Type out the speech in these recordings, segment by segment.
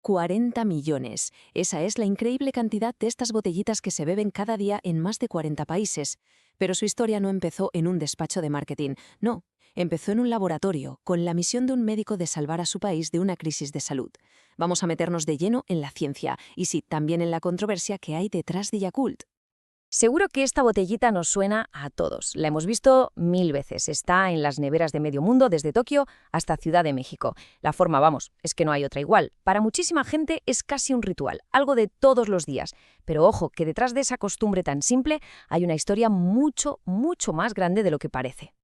40 millones. Esa es la increíble cantidad de estas botellitas que se beben cada día en más de 40 países. Pero su historia no empezó en un despacho de marketing, no. Empezó en un laboratorio, con la misión de un médico de salvar a su país de una crisis de salud. Vamos a meternos de lleno en la ciencia, y sí, también en la controversia que hay detrás de Yakult. Seguro que esta botellita nos suena a todos. La hemos visto 1000 veces. Está en las neveras de medio mundo, desde Tokio hasta Ciudad de México. La forma, vamos, es que no hay otra igual. Para muchísima gente es casi un ritual, algo de todos los días. Pero ojo, que detrás de esa costumbre tan simple hay una historia mucho, mucho más grande de lo que parece.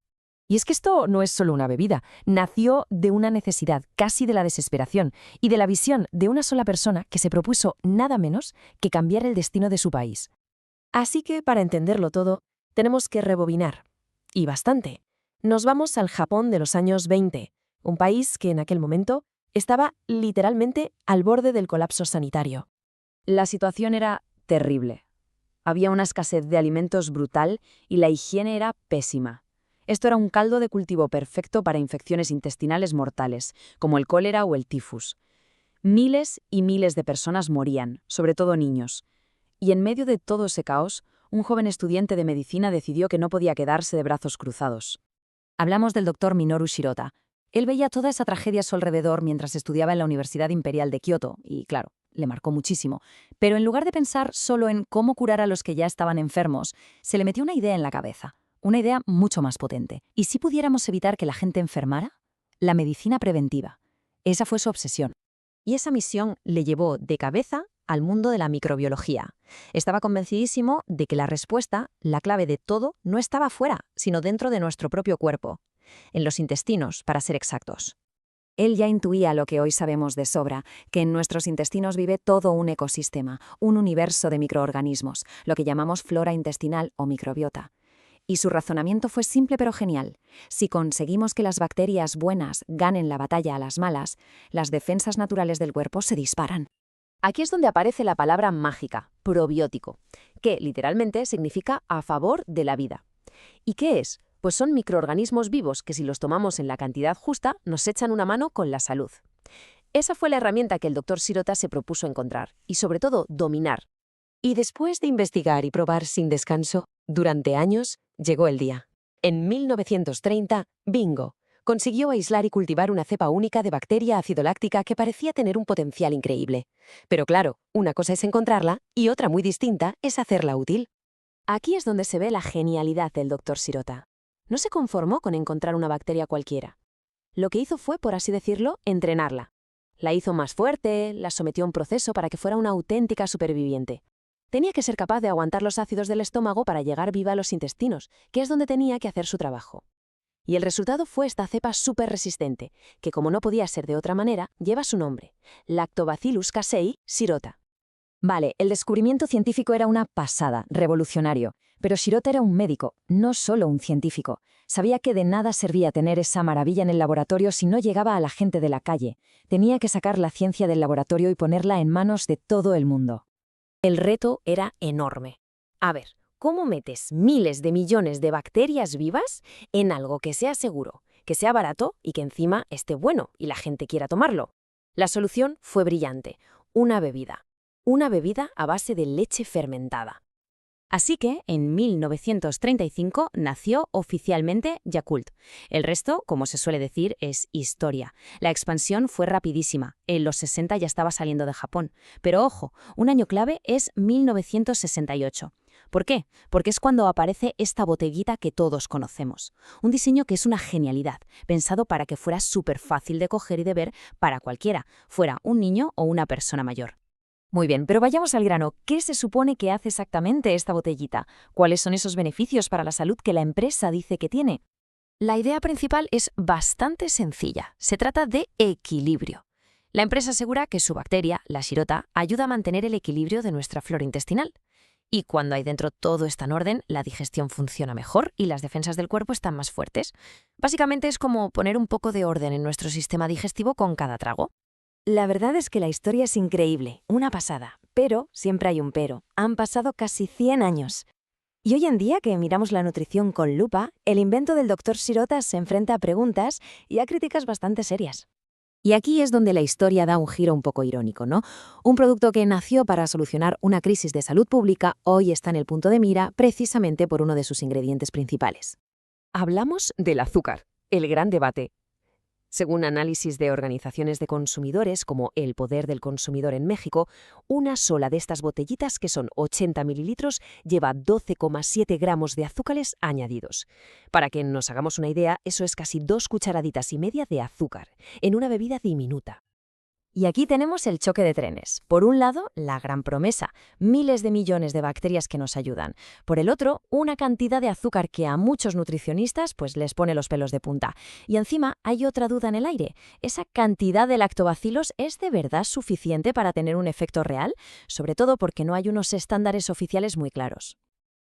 Y es que esto no es solo una bebida, nació de una necesidad, casi de la desesperación, y de la visión de una sola persona que se propuso nada menos que cambiar el destino de su país. Así que, para entenderlo todo, tenemos que rebobinar. Y bastante. Nos vamos al Japón de los años 20, un país que en aquel momento estaba literalmente al borde del colapso sanitario. La situación era terrible. Había una escasez de alimentos brutal y la higiene era pésima. Esto era un caldo de cultivo perfecto para infecciones intestinales mortales, como el cólera o el tifus. Miles y miles de personas morían, sobre todo niños. Y en medio de todo ese caos, un joven estudiante de medicina decidió que no podía quedarse de brazos cruzados. Hablamos del doctor Minoru Shirota. Él veía toda esa tragedia a su alrededor mientras estudiaba en la Universidad Imperial de Kioto, y claro, le marcó muchísimo. Pero en lugar de pensar solo en cómo curar a los que ya estaban enfermos, se le metió una idea en la cabeza, una idea mucho más potente. ¿Y si pudiéramos evitar que la gente enfermara? La medicina preventiva. Esa fue su obsesión. Y esa misión le llevó de cabeza al mundo de la microbiología. Estaba convencidísimo de que la respuesta, la clave de todo, no estaba fuera, sino dentro de nuestro propio cuerpo, en los intestinos, para ser exactos. Él ya intuía lo que hoy sabemos de sobra, que en nuestros intestinos vive todo un ecosistema, un universo de microorganismos, lo que llamamos flora intestinal o microbiota. Y su razonamiento fue simple pero genial. Si conseguimos que las bacterias buenas ganen la batalla a las malas, las defensas naturales del cuerpo se disparan. Aquí es donde aparece la palabra mágica, probiótico, que literalmente significa a favor de la vida. ¿Y qué es? Pues son microorganismos vivos que si los tomamos en la cantidad justa nos echan una mano con la salud. Esa fue la herramienta que el doctor Shirota se propuso encontrar y sobre todo dominar. Y después de investigar y probar sin descanso, durante años, llegó el día. En 1930, bingo, consiguió aislar y cultivar una cepa única de bacteria acidoláctica que parecía tener un potencial increíble. Pero claro, una cosa es encontrarla y otra muy distinta es hacerla útil. Aquí es donde se ve la genialidad del doctor Shirota. No se conformó con encontrar una bacteria cualquiera. Lo que hizo fue, por así decirlo, entrenarla. La hizo más fuerte, la sometió a un proceso para que fuera una auténtica superviviente. Tenía que ser capaz de aguantar los ácidos del estómago para llegar viva a los intestinos, que es donde tenía que hacer su trabajo. Y el resultado fue esta cepa súper resistente, que como no podía ser de otra manera, lleva su nombre, Lactobacillus casei shirota. Vale, el descubrimiento científico era una pasada, revolucionario, pero Shirota era un médico, no solo un científico. Sabía que de nada servía tener esa maravilla en el laboratorio si no llegaba a la gente de la calle. Tenía que sacar la ciencia del laboratorio y ponerla en manos de todo el mundo. El reto era enorme. A ver, ¿cómo metes miles de millones de bacterias vivas en algo que sea seguro, que sea barato y que encima esté bueno y la gente quiera tomarlo? La solución fue brillante, una bebida. Una bebida a base de leche fermentada. Así que, en 1935 nació oficialmente Yakult. El resto, como se suele decir, es historia. La expansión fue rapidísima. En los 60 ya estaba saliendo de Japón. Pero ojo, un año clave es 1968. ¿Por qué? Porque es cuando aparece esta botellita que todos conocemos. Un diseño que es una genialidad, pensado para que fuera súper fácil de coger y de ver para cualquiera, fuera un niño o una persona mayor. Muy bien, pero vayamos al grano. ¿Qué se supone que hace exactamente esta botellita? ¿Cuáles son esos beneficios para la salud que la empresa dice que tiene? La idea principal es bastante sencilla. Se trata de equilibrio. La empresa asegura que su bacteria, la Shirota, ayuda a mantener el equilibrio de nuestra flora intestinal. Y cuando hay dentro todo está en orden, la digestión funciona mejor y las defensas del cuerpo están más fuertes. Básicamente es como poner un poco de orden en nuestro sistema digestivo con cada trago. La verdad es que la historia es increíble, una pasada, pero siempre hay un pero. Han pasado casi 100 años. Y hoy en día que miramos la nutrición con lupa, el invento del doctor Shirota se enfrenta a preguntas y a críticas bastante serias. Y aquí es donde la historia da un giro un poco irónico, ¿no? Un producto que nació para solucionar una crisis de salud pública hoy está en el punto de mira precisamente por uno de sus ingredientes principales. Hablamos del azúcar, el gran debate. Según análisis de organizaciones de consumidores como El Poder del Consumidor en México, una sola de estas botellitas, que son 80 mililitros, lleva 12,7 gramos de azúcares añadidos. Para que nos hagamos una idea, eso es casi 2 cucharaditas y media de azúcar, en una bebida diminuta. Y aquí tenemos el choque de trenes. Por un lado, la gran promesa, miles de millones de bacterias que nos ayudan. Por el otro, una cantidad de azúcar que a muchos nutricionistas pues les pone los pelos de punta. Y encima hay otra duda en el aire. ¿Esa cantidad de lactobacilos es de verdad suficiente para tener un efecto real? Sobre todo porque no hay unos estándares oficiales muy claros.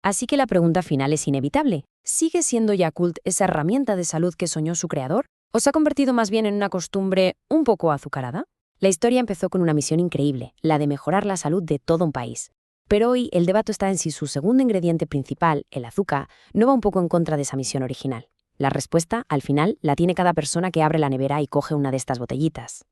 Así que la pregunta final es inevitable. ¿Sigue siendo Yakult esa herramienta de salud que soñó su creador? ¿O se ha convertido más bien en una costumbre un poco azucarada? La historia empezó con una misión increíble, la de mejorar la salud de todo un país. Pero hoy el debate está en si su segundo ingrediente principal, el azúcar, no va un poco en contra de esa misión original. La respuesta, al final, la tiene cada persona que abre la nevera y coge una de estas botellitas.